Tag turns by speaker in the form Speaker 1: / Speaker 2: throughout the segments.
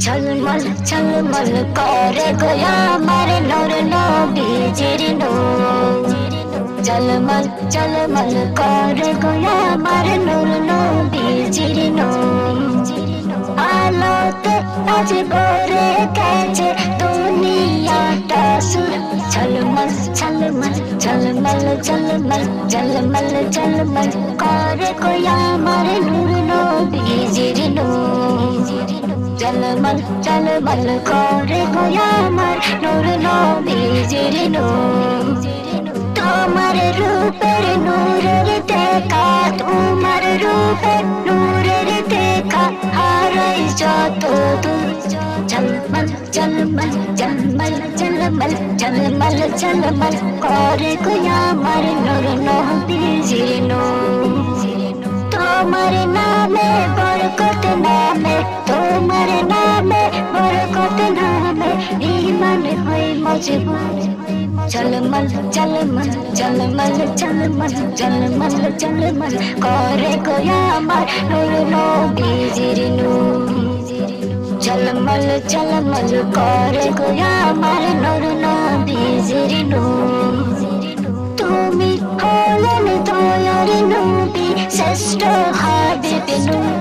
Speaker 1: ঝলমল ঝলমল করে গোয়া আমার নূর নবীজির নূর। ঝলমল ঝলমল করে গোয়া আমার নূর নবীজির নূর। আলোতে আজ ভরে গেছে দুনিয়াটা সুর। ঝলমল ঝলমল ঝলমল ঝলমল ঝলমল ঝলমল করে গোয়া আমার নূর নবীজির নূর। ঝলমল ঝলমল করে গোয়া আমার নূর নবীজির নূর। তোমার রূপের নূরের দেখা, তোমার রূপের নূরের দেখা হারাই যত দূর। ঝলমল ঝলমল ঝলমল ঝলমল ঝলমল ঝলমল করে গোয়া আমার নূর নবীজির নূর। তোমার নামে বরকত নামে, তোমার নামে বরকত নামে ঈমান হয় মজবুত। ঝলমল ঝলমল ঝলমল ঝলমল ঝলমল ঝলমল করে গোয়া আমার নূর নবীজির নূর। ঝলমল ঝলমল করে গোয়া আমার নূর নবীজির নূর। তুমি হলেন দয়ার নবী শ্রেষ্ঠ হাবিব নূর।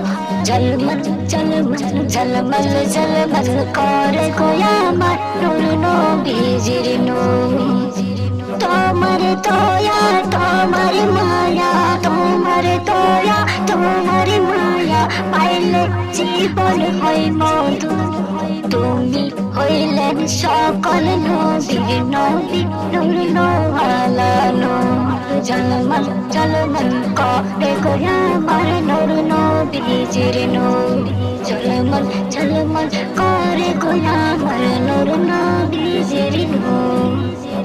Speaker 1: ঝলমল ঝলমল ঝলমল ঝলমল করে গোয়া আমার নূর নবীজির নূর। তোমার দয়া তোমার মায়া, তোমার দয়া তোমার মায়া পাইলে জীবন হয় মধু। তুমি হইলেন সকল নবীর নবী নূর নোয়ালা নূর। ঝলমল ঝলমল করে গোয়া আমার নূর নবীজির নূর। ঝলমল ঝলমল